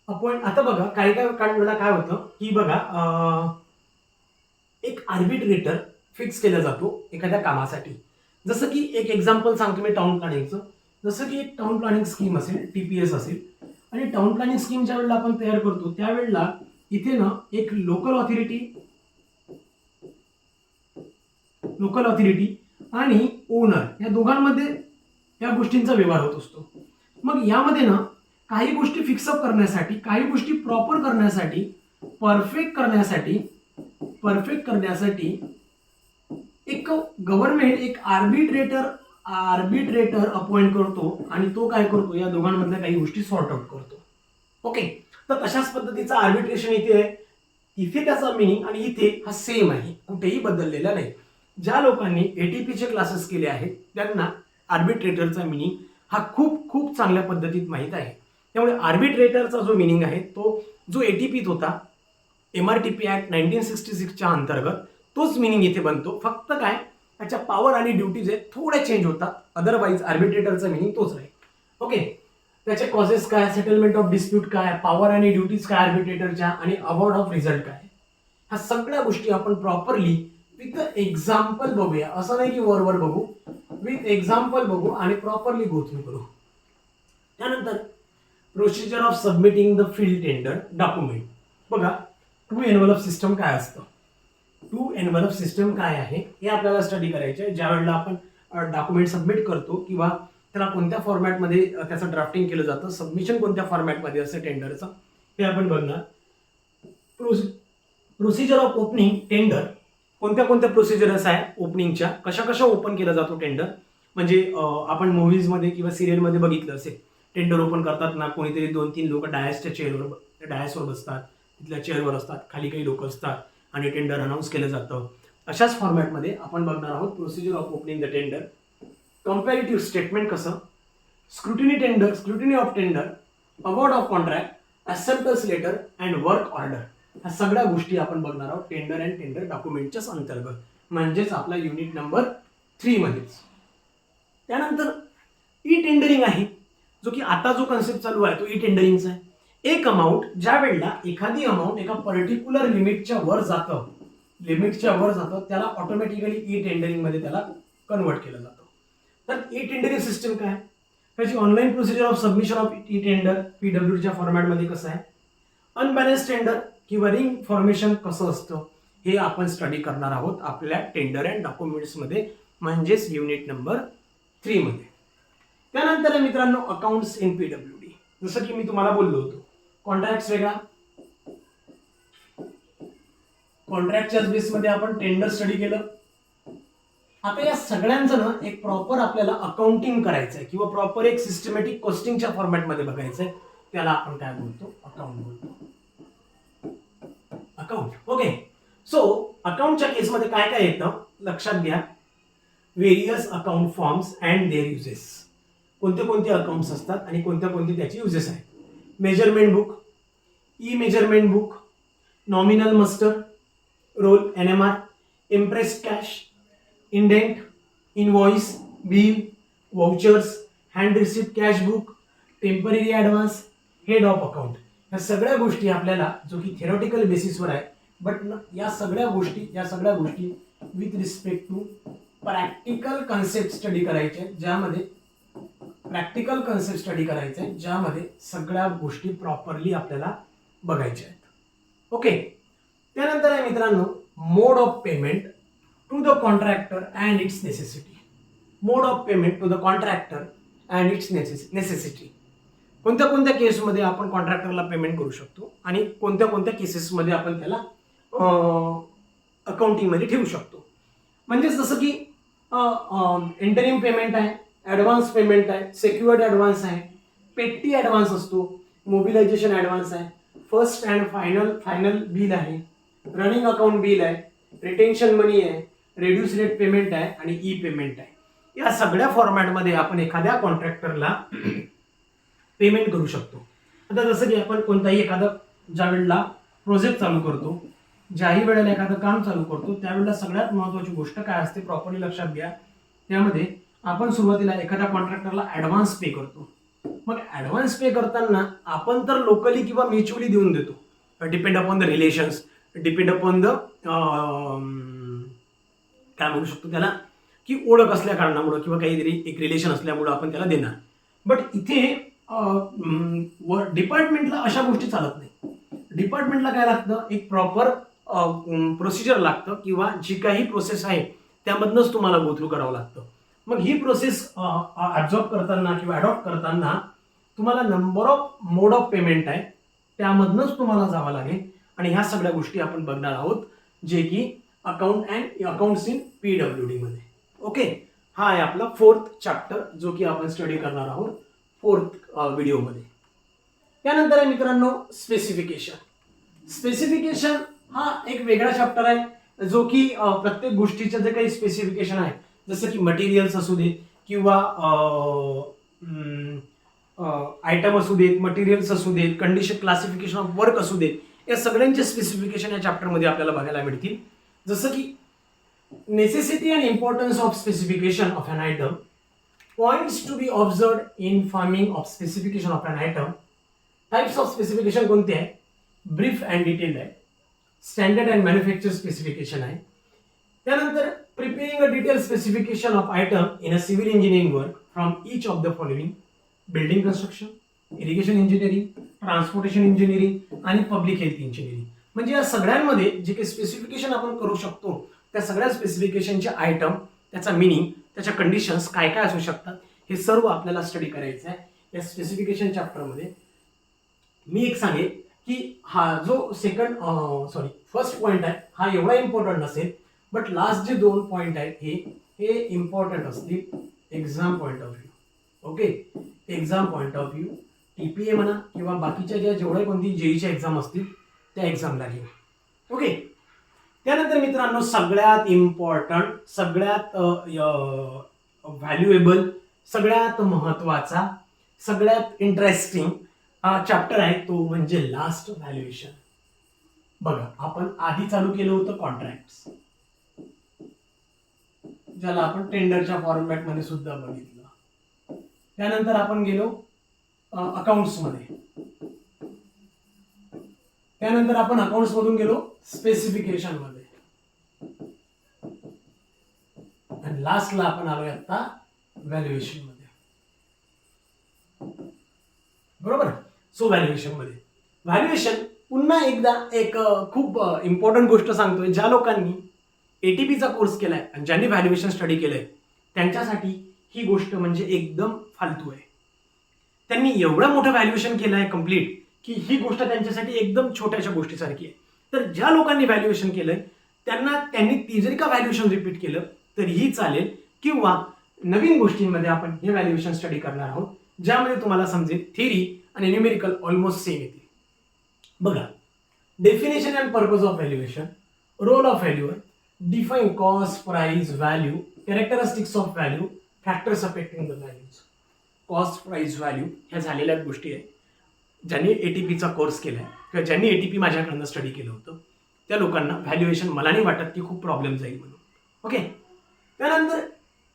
S1: आपण आता बघा काही वेळेला काय होतं की बघा एक आर्बिट्रेटर फिक्स केला जातो एखाद्या कामासाठी. जसं की एक एक्झाम्पल सांगतो मी टाउन प्लॅनिंगचं. जसं की एक टाउन प्लॅनिंग स्कीम असेल, TPS असेल, आणि टाउन प्लॅनिंग स्कीम ज्या वेळेला आपण तयार करतो त्यावेळेला इथे ना एक लोकल ऑथॉरिटी आणि ओनर या दोघांमध्ये या गोष्टींचा व्यवहार होत असतो. मग यामध्ये ना काही गोष्टी फिक्सअप करण्यासाठी, काही गोष्टी प्रॉपर करण्यासाठी, परफेक्ट करण्यासाठी एक गव्हर्नमेंट एक आर्बिट्रेटर अपॉइंट करतो आणि तो काय करतो, या दोघांमधल्या काही गोष्टी सॉर्ट आउट करतो. ओके, तर तशाच पद्धतीचं आर्बिट्रेशन इथे आहे. इथे त्याचा मिनिंग आणि इथे हा सेम आहे, कुठेही बदललेला नाही. ज्या लोकांनी ATPचे क्लासेस केले आहेत त्यांना आर्बिट्रेटरचा मिनिंग हा खूप खूप चांगल्या पद्धतीत माहीत आहे. त्यामुळे आर्बिट्रेटरचा जो मिनिंग आहे तो जो ATPत होता, MRTP ऍक्ट 1966च्या अंतर्गत, तोच मिनिंग इथे बनतो. फक्त काय त्याच्या पॉवर आणि ड्युटीज थोडे चेंज होतात, अदरवाईज आर्बिट्रेटरचा मिनिंग तोच राहील. ओके, त्याचे कॉजेस काय, सेटलमेंट ऑफ डिस्प्यूट काय, पॉवर आणि ड्युटीज काय आर्बिट्रेटरच्या, आणि अवॉर्ड ऑफ रिझल्ट काय, ह्या सगळ्या गोष्टी आपण प्रॉपरली विथ एक्झाम्पल बघूया. असं नाही की वर बघू, विथ एक्झाम्पल बघू आणि प्रॉपरली गो थ्रू करू. त्यानंतर procedure of submitting the field tender document. बघा 2 एन्व्हलप सिस्टम काय असतं, 2 एन्व्हलप सिस्टम काय आहे हे आपल्याला स्टडी करायचे आहे. ज्या वेळेला आपण डॉक्युमेंट सबमिट करतो किंवा त्याला कोणत्या फॉर्मॅटमध्ये त्याचं ड्राफ्टिंग केलं जातं, सबमिशन कोणत्या फॉर्मॅटमध्ये असतं टेंडरचं, हे आपण बघणार. प्रोसिजर ऑफ ओपनिंग टेंडर, कोणत्या प्रोसिजर्स आहे ओपनिंगच्या, कशा ओपन केला जातो टेंडर. म्हणजे आपण मूव्हीजमध्ये किंवा सिरियलमध्ये बघितलं असेल, टेंडर ओपन करतात ना कोणीतरी 2-3 लोक डायसवर बसतात, तिथल्या चेअरवर असतात, खाली काही लोक असतात आणि टेंडर अनाऊन्स केलं जातं. अशाच फॉर्मॅटमध्ये आपण बघणार आहोत procedure of opening the tender. Comparative statement कसं, scrutiny of tender, award of contract, acceptance letter and work order, ह्या सगळ्या गोष्टी आपण बघणार आहोत टेंडर अँड टेंडर डॉक्युमेंटच्याच अंतर्गत, म्हणजेच आपला युनिट नंबर 3 मध्येच. त्यानंतर ई टेंडरिंग आहे, जो की आता जो कन्सेप्ट चालू आहे तो ई टेंडरिंगचा आहे. एक अमाऊंट ज्या वेळेला एखादी अमाऊंट एका पर्टिक्युलर लिमिटच्या वर जातं त्याला ऑटोमॅटिकली ई टेंडरिंग मध्ये त्याला कन्वर्ट केलं जातं. तर ई टेंडरिंग सिस्टम काय, त्याची online procedure of submission of e tender PWDच्या फॉर्मॅटमध्ये कसं आहे, अनबॅलन्स टेंडर किंवा रिंग फॉर्मेशन कसं असतं हे आपण स्टडी करणार आहोत आपल्या टेंडर अँड डॉक्युमेंट्समध्ये, म्हणजेच युनिट नंबर 3 मध्ये. त्यानंतर मित्रांनो अकाउंट्स इन PWD. जसं की मी तुम्हाला बोललो होतो, कॉन्ट्रॅक्ट वेगळा, कॉन्ट्रॅक्टच्या बेसमध्ये आपण टेंडर स्टडी केलं. आता या सगळ्यांचं ना एक प्रॉपर आपल्याला अकाउंटिंग करायचं आहे किंवा प्रॉपर एक सिस्टमॅटिक कॉस्टिंगच्या फॉर्मॅटमध्ये बघायचं आहे, त्याला आपण काय बोलतो, अकाउंट बोलतो. अकाउंट. ओके, सो अकाउंटच्या केसमध्ये काय काय येतं लक्षात घ्या. Various account forms and their uses, कोणते अकाउंट्स असतात आणि कोणते त्याचे युजेस आहेत. Measurement book, E measurement book, nominal muster roll, NMR, imprest cash, indent, invoice, bill, vouchers, hand receipt cash book, temporary advance, head of account. ह्या सगळ्या गोष्टी आपल्याला, जो की थेरॉटिकल बेसिसवर आहे, बट या सगळ्या गोष्टी with respect to practical concept study करायचे, ज्यामध्ये सगळ्या गोष्टी प्रॉपरली आपल्याला बघायच्या आहेत. ओके, त्यानंतर आहे मित्रांनो mode of payment to the contractor and its necessity. Mode of payment to the contractor and its necessity. कोणत्या केसमध्ये आपण कॉन्ट्रॅक्टरला पेमेंट करू शकतो आणि कोणत्या केसेसमध्ये आपण त्याला अकाउंटिंगमध्ये ठेवू शकतो. म्हणजे जसं की इंटरिम पेमेंट आहे, ॲडव्हान्स पेमेंट आहे, सेक्युअर्ड ॲडव्हान्स आहे, पेट्टी ॲडव्हान्स असतो, मोबिलायझेशन ॲडव्हान्स आहे, फर्स्ट अँड फायनल बिल आहे, रनिंग अकाउंट बिल आहे, रिटेन्शन मनी आहे, रेड्यूस रेट पेमेंट आहे आणि ई पेमेंट आहे. या सगळ्या फॉर्मॅटमध्ये आपण एखाद्या कॉन्ट्रॅक्टरला पेमेंट करू शकतो. आता जसं की आपण कोणताही एखादं ज्या वेळेला प्रोजेक्ट चालू करतो, ज्याही वेळेला एखादं काम चालू करतो, त्यावेळेला सगळ्यात महत्त्वाची गोष्ट काय असते प्रॉपरली लक्षात घ्या. त्यामध्ये आपण सुरुवातीला एखाद्या कॉन्ट्रॅक्टरला ॲडव्हान्स पे करतो. मग ॲडव्हान्स पे करताना आपण तर लोकली किंवा म्युच्युअली देऊन देतो, depend upon the relations, depend upon the काय म्हणू शकतो त्याला, की ओळख असल्या कारणामुळं किंवा काहीतरी एक रिलेशन असल्यामुळं आपण त्याला देणार. बट इथे डिपार्टमेंटला अशा गोष्टी चालत नाही. डिपार्टमेंटला काय लागतं, एक प्रॉपर प्रोसिजर लागतं किंवा जी काही प्रोसेस आहे त्यामधनंच तुम्हाला गो थ्रू करावं लागतं. मग ही प्रोसेस ॲब्झॉर्ब करताना किंवा अडॉप्ट करताना तुम्हाला number of mode of payment आहे त्यामधनंच तुम्हाला जावं लागेल. आणि ह्या सगळ्या गोष्टी आपण बघणार आहोत, जे की अकाउंट्स इन PWD मध्ये. ओके, हा आहे आपला 4th चॅप्टर जो की आपण स्टडी करणार आहोत 4th व्हिडिओमध्ये. त्यानंतर आहे मित्रांनो स्पेसिफिकेशन. स्पेसिफिकेशन हा एक वेगळा चॅप्टर आहे जो की प्रत्येक गोष्टीचं जे काही स्पेसिफिकेशन आहे, जसं की मटेरियल्स असू देत किंवा आयटम असू देत, मटेरियल्स असू देत, कंडिशन क्लासिफिकेशन ऑफ वर्क असू देत, या सगळ्यांचे स्पेसिफिकेशन या चॅप्टरमध्ये आपल्याला बघायला मिळतील. जसं की necessity and importance of specification of an item, points to be observed in farming of specification of an item, types of specification कोणते आहे, ब्रीफ अँड डिटेल्ड आहे, स्टँडर्ड अँड मॅन्युफॅक्चर स्पेसिफिकेशन आहे. त्यानंतर preparing a detail specification of item in a civil engineering work from each of the following, building construction, irrigation engineering, transportation engineering आणि पब्लिक हेल्थ इंजिनिअरिंग. म्हणजे या सगळ्यांमध्ये जे काही स्पेसिफिकेशन आपण करू शकतो त्या सगळ्या स्पेसिफिकेशनचे आयटम, त्याचा मिनिंग, त्याच्या कंडिशन्स काय काय असू शकतात, हे सर्व आपल्याला स्टडी करायचं आहे या स्पेसिफिकेशन चॅप्टरमध्ये. मी एक सांगेन की हा जो फर्स्ट पॉईंट आहे हा एवढा इम्पॉर्टंट नसेल, बट लास्ट जे 2 पॉईंट आहेत हे इम्पॉर्टंट असतील exam point of view. Okay, exam point of view, TPA म्हणा किंवा बाकीच्या जेवढ्या कोणती जेईच्या एक्झाम असतील त्या एक्झामला घेऊ. ओके, त्यानंतर मित्रांनो सगळ्यात इम्पॉर्टंट, सगळ्यात व्हॅल्युएबल, सगळ्यात महत्त्वाचा, सगळ्यात इंटरेस्टिंग चॅप्टर आहे तो म्हणजे लास्ट व्हॅल्युएशन. बघा, आपण आधी चालू केलं होतं कॉन्ट्रॅक्ट्स, ज्याला आपण टेंडरच्या फॉर्मॅटमध्ये सुद्धा बघितलं. त्यानंतर आपण गेलो अकाउंट्स मध्ये, त्यानंतर आपण अकाउंट्स मधून गेलो स्पेसिफिकेशन मध्ये, आणि लास्टला आपण आलोय आता व्हॅल्युएशन मध्ये. बरोबर. सो व्हॅल्युएशन पुन्हा एकदा एक खूप इम्पॉर्टंट गोष्ट सांगतोय. ज्या लोकांनी ATPचा कोर्स केलाय आणि ज्यांनी व्हॅल्युएशन स्टडी केलंय त्यांच्यासाठी ही गोष्ट म्हणजे एकदम फालतू आहे. त्यांनी एवढं मोठं व्हॅल्युएशन केलं आहे कम्प्लीट की ही गोष्ट त्यांच्यासाठी एकदम छोट्याशा गोष्टीसारखी आहे. तर ज्या लोकांनी व्हॅल्युएशन केलंय त्यांनी ती जरी का व्हॅल्युएशन रिपीट केलं तरीही चालेल, किंवा नवीन गोष्टींमध्ये आपण हे व्हॅल्युएशन स्टडी करणार आहोत ज्यामध्ये तुम्हाला समजेल थेरी आणि न्यूमेरिकल ऑलमोस्ट सेम येतील. बघा, definition and purpose of valuation, role of value, define cost, price, value, characteristics of value, factors affecting the values. Cost, price, value ह्या झालेल्या गोष्टी आहेत. ज्यांनी ATPचा कोर्स केलाय किंवा ज्यांनी ATP माझ्याकडनं स्टडी केलं होतं त्या लोकांना व्हॅल्युएशन मला नाही वाटत की खूप प्रॉब्लेम जाईल म्हणून. ओके, त्यानंतर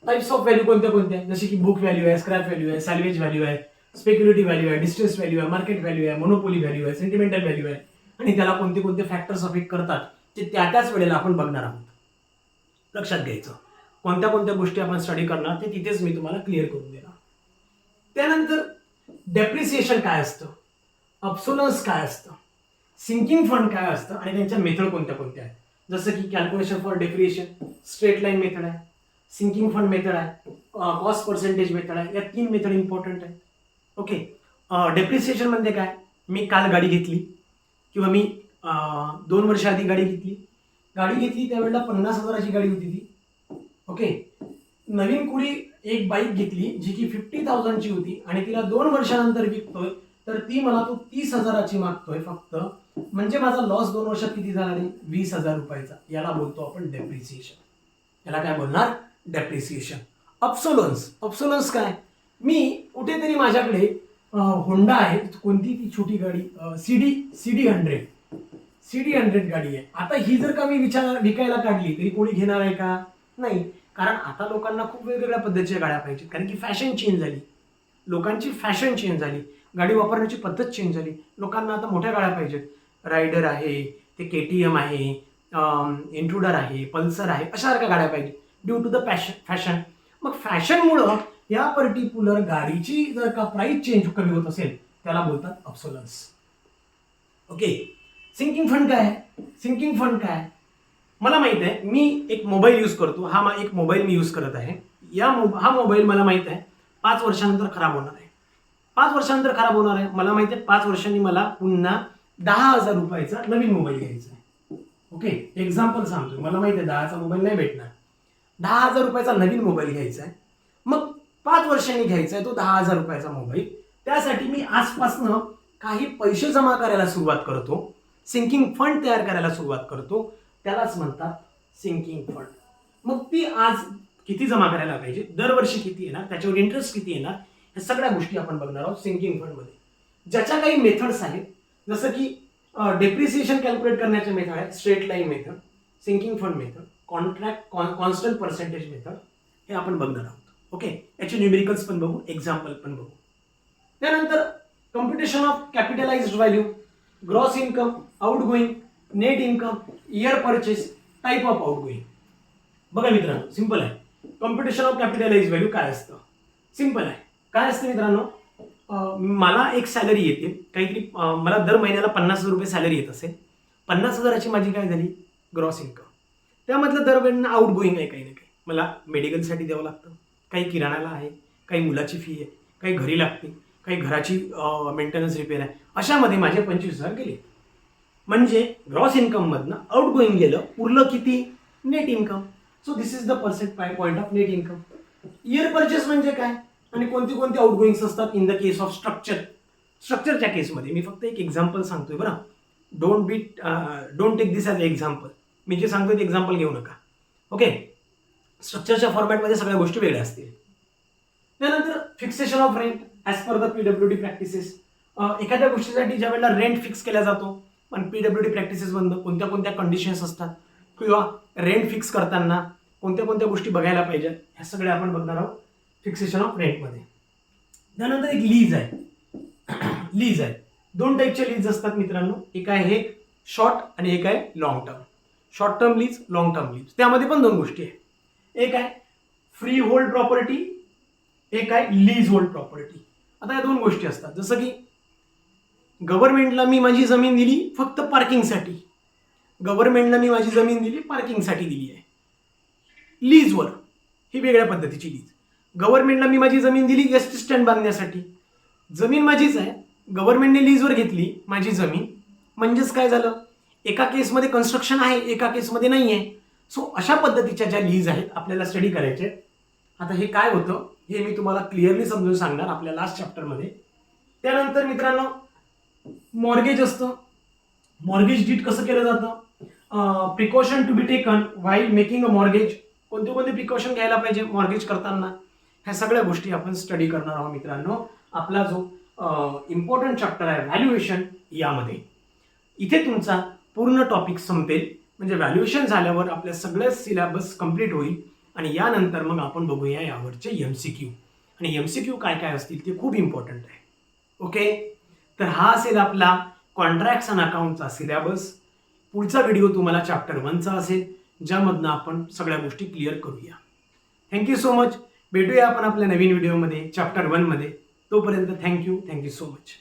S1: टाइप्स ऑफ व्हॅल्यू कोणत्या कोणत्या, जसे की बुक व्हॅल्यू आहे, स्क्रॅप व्हॅल्यू आहे, सॅल्वेज व्हॅल्यू आहे, स्पेक्युलेटिव्ह व्हॅल्यू आहे, डिस्ट्रेस व्हॅल्यू आहे, मार्केट व्हॅल्यू आहे, मोनोपोली व्हॅल्यू आहे, सेंटिमेंटल व्हॅल्यू आहे, आणि त्याला कोणते कोणते फॅक्टर्स अफेक्ट करतात ते त्याच वेळेला आपण बघणार आहोत. लक्षात घ्यायचं कोणत्या कोणत्या गोष्टी आपण स्टडी करणार ते तिथेच मी तुम्हाला क्लिअर करून देणार. त्यानंतर डेप्रिसिएशन काय असतं, ऑब्सोलन्स काय असतं, सिंकिंग फंड काय असतं आणि त्यांच्या मेथड कोणत्या कोणत्या आहेत. जसं की calculation for depreciation, straight line method आहे, सिंकिंग फंड मेथड आहे, कॉस्ट पर्सेंटेज मेथड आहे. या 3 मेथड इम्पॉर्टंट आहे. ओके, डेप्रिसिएशन म्हणजे काय, मी काल गाडी घेतली किंवा मी 2 वर्ष आधी गाडी घेतली त्यावेळेला 50,000ची गाडी होती ती. ओके, नवीन कुणी एक बाईक घेतली जी की 50,000ची होती आणि तिला 2 वर्षानंतर विकतोय तर ती मला तो 30,000ची मागतोय फक्त. म्हणजे माझा लॉस 2 वर्षात किती झाला रे, 20,000 रुपयाचा. याला बोलतो आपण डेप्रिसिएशन. याला काय बोलणार, डेप्रिसिएशन. ऑप्सोलन्स काय, मी कुठेतरी माझ्याकडे होंडा आहे, कोणती ती छोटी गाडी, CD100 गाडी आहे. आता ही जर का मी विकायला काढली तरी कोणी घेणार आहे का? नाही. कारण आता लोकांना खूप वेगवेगळ्या पद्धतीच्या गाड्या पाहिजेत, कारण की फॅशन चेंज झाली, लोकांची फॅशन चेंज झाली, गाडी वापरण्याची पद्धत चेंज झाली. लोकांना आता मोठ्या गाड्या पाहिजेत. रायडर आहे, ते KTM आहे, इंट्रुडर आहे, पल्सर आहे, अशासारख्या गाड्या पाहिजे ड्यू टू द फॅशन. मग फॅशनमुळं या पर्टिक्युलर गाडीची जर का प्राइस चेंज कमी होत असेल त्याला बोलतात ऑब्सोलन्स. ओके. सिंकिंग फंड काय आहे? मला माहित आहे, मी एक मोबाईल यूज करतो, एक मोबाईल मी यूज करत आहे. हा मोबाईल मला माहित आहे 5 वर्षानंतर खराब होणार आहे. मला माहिती आहे 5 वर्षांनी मला पुन्हा 10,000 रुपयाचा नवीन मोबाईल घ्यायचा आहे. ओके, एक्झाम्पल सांगतो. मला माहिती आहे 10चा मोबाईल नाही भेटणार, 10,000 रुपयाचा नवीन मोबाईल घ्यायचा आहे. मग 5 वर्षांनी घ्यायचा आहे तो 10,000 रुपयाचा मोबाईल. त्यासाठी मी आजपासनं काही पैसे जमा करायला सुरुवात करतो, सिंकिंग फंड तयार करायला सुरुवात करतो, त्यालाच म्हणतात सिंकिंग फंड. मग ती आज किती जमा करायला पाहिजे, दरवर्षी किती येणार, त्याच्यावर इंटरेस्ट किती येणार, ह्या सगळ्या गोष्टी आपण बघणार आहोत सिंकिंग फंडमध्ये. ज्याच्या काही मेथड्स आहेत, जसं की डेप्रिसिएशन कॅल्क्युलेट करण्याचे मेथड आहे, straight line method, sinking fund method, constant percentage method, हे आपण बघणार आहोत. ओके, याचे न्यूमेरिकल्स पण बघू, एक्झाम्पल पण बघू. त्यानंतर computation of capitalised value, gross income, outgoing, net income, year purchase, type of outgoing. बघा मित्रांनो, सिंपल आहे. कम्प्युटेशन ऑफ कॅपिटलाइज्ड व्हॅल्यू काय असतं? सिंपल आहे. काय असतं मित्रांनो, मला एक सॅलरी येते काहीतरी, मला दर महिन्याला 50,000 रुपये सॅलरी येत असेल. 50,000ची माझी काय झाली, ग्रॉस इन्कम. त्यामधलं दर महिन्याला आउटगोईंग आहे काही ना काही. मला मेडिकलसाठी द्यावं लागतं, काही किराणाला आहे, काही मुलाची फी आहे, काही घरी लागते, काही घराची मेंटेनन्स रिपेअर आहे. अशामध्ये माझे 25,000 गेले. म्हणजे ग्रॉस इन्कममधनं आउटगोईंग गेलं, उरलं किती, net income. So this is the point of net income. Year purchase म्हणजे काय आणि कोणती कोणती आउटगोईंग्स असतात इन द केस ऑफ स्ट्रक्चरच्या केसमध्ये. मी फक्त एक एक्झाम्पल सांगतोय बरं. Don't take this as example. मी जे सांगतोय ते एक्झाम्पल घेऊ नका. ओके, स्ट्रक्चरच्या फॉर्मॅटमध्ये सगळ्या गोष्टी वेगळ्या असतील. त्यानंतर fixation of rent as per the PWD practices. एखाद्या गोष्टीसाठी ज्या वेळेला रेंट फिक्स केला जातो, पण PWD प्रॅक्टिसेस बंद कोणत्या कोणत्या कंडिशन्स असतात, किंवा रेंट फिक्स करताना कोणत्या कोणत्या गोष्टी बघायला पाहिजेत, ह्या सगळ्या आपण बघणार आहोत फिक्सेशन ऑफ रेंटमध्ये. त्यानंतर एक लीज आहे. 2 टाईपचे लीज असतात मित्रांनो. एक आहे शॉर्ट आणि एक आहे long term. Short term lease, long term lease. त्यामध्ये पण 2 गोष्टी आहेत. एक आहे फ्री होल्ड प्रॉपर्टी, एक आहे लीज होल्ड प्रॉपर्टी. आता या 2 गोष्टी असतात. जसं की गव्हर्नमेंटला मी माझी जमीन दिली फक्त पार्किंगसाठी, दिली आहे. लीजवर ही वेगळ्या पद्धतीची लीज. गव्हर्नमेंटला मी माझी जमीन दिली एसटी स्टँड बांधण्यासाठी, जमीन माझीच आहे, गव्हर्नमेंटने लीजवर घेतली माझी जमीन. म्हणजेच काय झालं, एका केसमध्ये कन्स्ट्रक्शन आहे, एका केसमध्ये नाही आहे. सो अशा पद्धतीच्या ज्या लीज आहेत आपल्याला स्टडी करायचे. आता हे काय होतं हे मी तुम्हाला क्लिअरली समजून सांगणार आपल्या लास्ट चॅप्टरमध्ये. त्यानंतर मित्रांनो मॉर्गेज असतं. मॉर्गेज डीड कसं केलं जातं, precaution to be taken while making a mortgage. कोणते कोणते प्रिकॉशन घ्यायला पाहिजे मॉर्गेज करताना, ह्या सगळ्या गोष्टी आपण स्टडी करणार आहोत मित्रांनो. आपला जो इम्पॉर्टंट चॅप्टर आहे व्हॅल्युएशन, यामध्ये इथे तुमचा पूर्ण टॉपिक संपेल. म्हणजे व्हॅल्युएशन झाल्यावर आपल्या सगळं सिलेबस कंप्लीट होईल आणि यानंतर मग आपण बघूया यावरचे MCQ. आणि MCQ काय काय असतील ते खूप इम्पॉर्टंट आहे. ओके, तर हा असेल आपला कॉन्ट्रॅक्ट्स अँड अकाउंटचा सिलेबस. पुढचा व्हिडिओ तुम्हाला चॅप्टर 1चा असेल, ज्यामधनं आपण सगळ्या गोष्टी क्लिअर करूया. Thank you so much. भेटूया आपण आपल्या नवीन व्हिडिओमध्ये चॅप्टर 1 मध्ये. तोपर्यंत थँक्यू सो मच.